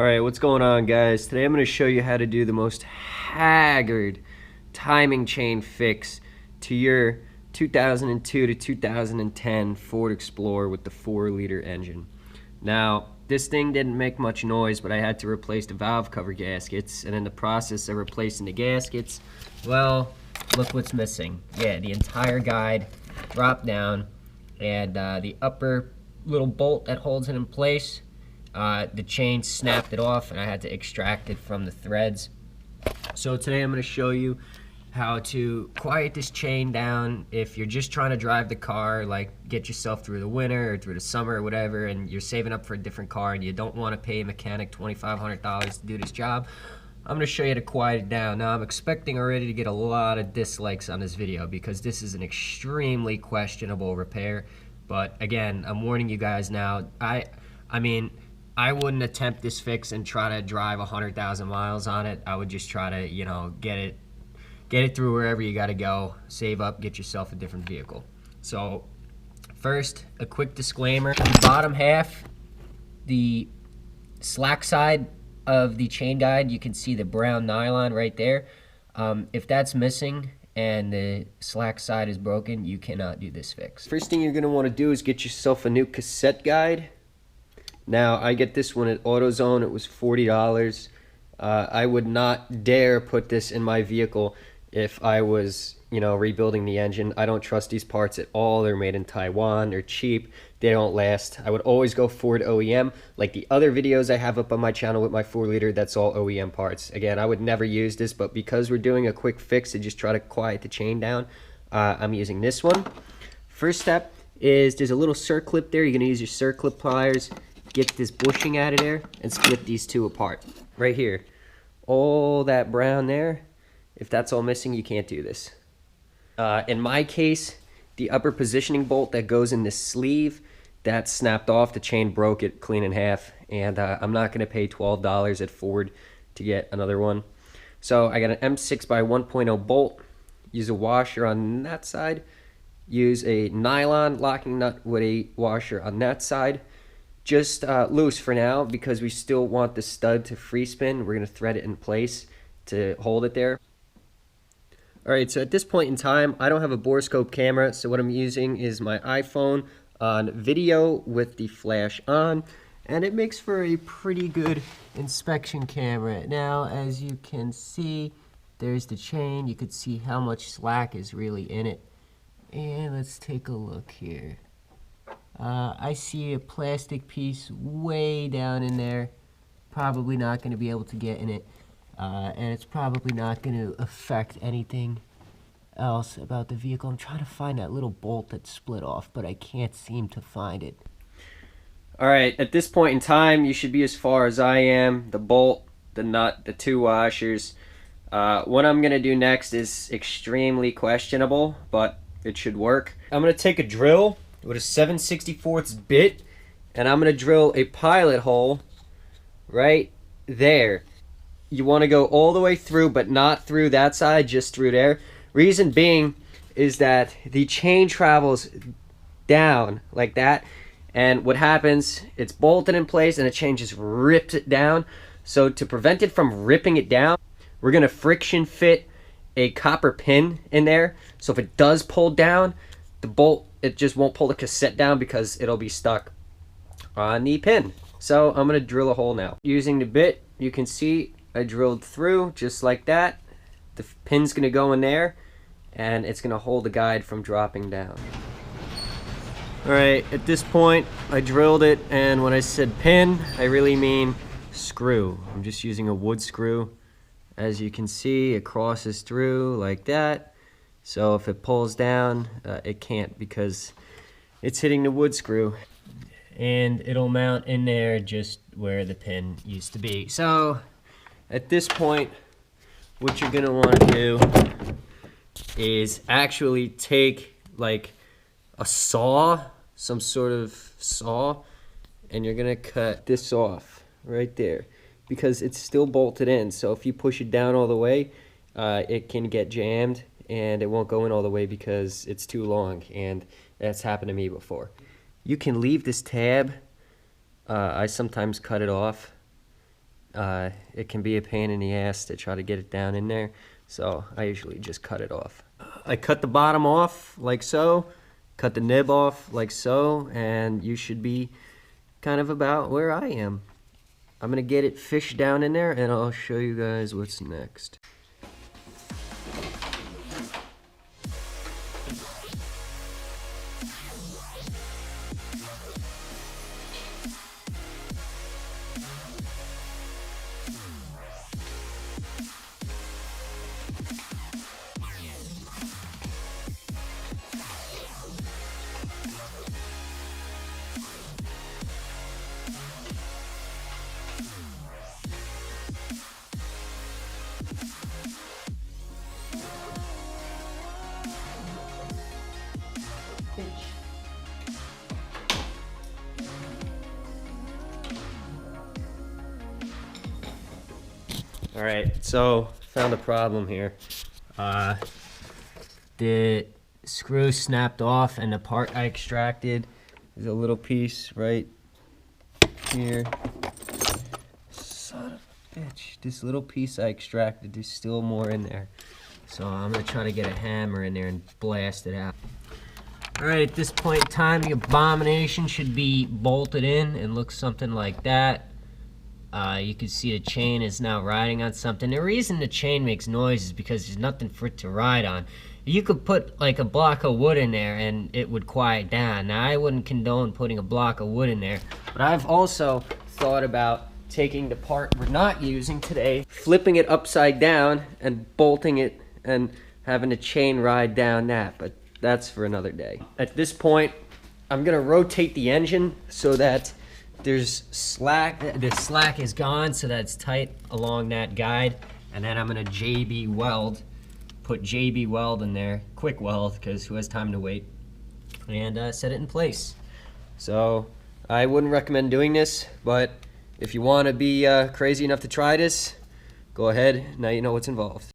Alright, what's going on, guys? Today I'm going to show you how to do the most haggard timing chain fix to your 2002 to 2010 Ford Explorer with the 4-liter engine. Now, this thing didn't make much noise, but I had to replace the valve cover gaskets, and in the process of replacing the gaskets, well, look what's missing. Yeah, the entire guide dropped down, and the upper little bolt that holds it in place, the chain snapped it off, and I had to extract it from the threads. So today I'm going to show you how to quiet this chain down if you're just trying to drive the car, like get yourself through the winter or through the summer or whatever, and you're saving up for a different car and you don't want to pay a mechanic $2,500 to do this job. I'm going to show you how to quiet it down. Now, I'm expecting already to get a lot of dislikes on this video because this is an extremely questionable repair. But again, I'm warning you guys now. I mean, I wouldn't attempt this fix and try to drive 100,000 miles on it. I would just try to, you know, get it through wherever you got to go, save up, get yourself a different vehicle. So first, a quick disclaimer. The bottom half, the slack side of the chain guide, you can see the brown nylon right there. If that's missing and the slack side is broken, you cannot do this fix. First thing you're going to want to do is get yourself a new cassette guide. Now, I get this one at AutoZone. It was $40. I would not dare put this in my vehicle if I was, you know, rebuilding the engine. I don't trust these parts at all. They're made in Taiwan. They're cheap. They don't last. I would always go Ford OEM. Like the other videos I have up on my channel with my 4-liter, that's all OEM parts. Again, I would never use this, but because we're doing a quick fix to just try to quiet the chain down, I'm using this one. First step is there's a little circlip there. You're going to use your circlip pliers. Get this bushing out of there and split these two apart. Right here. All that brown there, if that's all missing, you can't do this. In my case, the upper positioning bolt that goes in this sleeve, that snapped off. The chain broke it clean in half, and I'm not going to pay $12 at Ford to get another one. So I got an M6 by 1.0 bolt. Use a washer on that side. Use a nylon locking nut with a washer on that side. Just loose for now because we still want the stud to free spin. We're going to thread it in place to hold it there. Alright, so at this point in time, I don't have a borescope camera, so what I'm using is my iPhone on video with the flash on, and it makes for a pretty good inspection camera. Now, as you can see, there's the chain. You could see how much slack is really in it. And let's take a look here. I see a plastic piece way down in there, probably not going to be able to get in it, and it's probably not going to affect anything else about the vehicle. I'm trying to find that little bolt that split off, but I can't seem to find it. Alright, at this point in time, you should be as far as I am. The bolt, the nut, the two washers. What I'm going to do next is extremely questionable, but it should work. I'm going to take a drill with a 7/64 bit, and I'm going to drill a pilot hole right there. You want to go all the way through, but not through that side, just through there. Reason being is that the chain travels down like that, and what happens, it's bolted in place and the chain just rips it down. So to prevent it from ripping it down, we're going to friction fit a copper pin in there. So if it does pull down, the bolt, it just won't pull the cassette down because it'll be stuck on the pin. So I'm going to drill a hole now. Using the bit, you can see I drilled through just like that. The pin's going to go in there, and it's going to hold the guide from dropping down. Alright, at this point, I drilled it, and when I said pin, I really mean screw. I'm just using a wood screw. As you can see, it crosses through like that. So if it pulls down, it can't because it's hitting the wood screw. And it'll mount in there just where the pin used to be. So at this point, what you're gonna want to do is actually take like a saw, some sort of saw, and you're gonna cut this off right there because it's still bolted in. So if you push it down all the way, it can get jammed and it won't go in all the way because it's too long, and that's happened to me before. You can leave this tab. I sometimes cut it off it can be a pain in the ass to try to get it down in there. So I usually just cut it off. I cut the bottom off like so, cut the nib off like so, and you should be kind of about where I am. I'm gonna get it fished down in there and I'll show you guys what's next. All right, so found a problem here. The screw snapped off and the part I extracted is a little piece right here. Son of a bitch, this little piece I extracted, there's still more in there. So I'm gonna try to get a hammer in there and blast it out. All right, at this point in time, the abomination should be bolted in and look something like that. You can see the chain is now riding on something. The reason the chain makes noise is because there's nothing for it to ride on. You could put like a block of wood in there and it would quiet down. Now I wouldn't condone putting a block of wood in there, but I've also thought about taking the part we're not using today, flipping it upside down and bolting it and having the chain ride down that, but that's for another day. At this point, I'm gonna rotate the engine so that there's slack, the slack is gone so that it's tight along that guide, and then I'm gonna JB weld, put JB weld in there, quick weld, because who has time to wait, and set it in place. So I wouldn't recommend doing this, but if you want to be crazy enough to try this, go ahead. Now you know what's involved.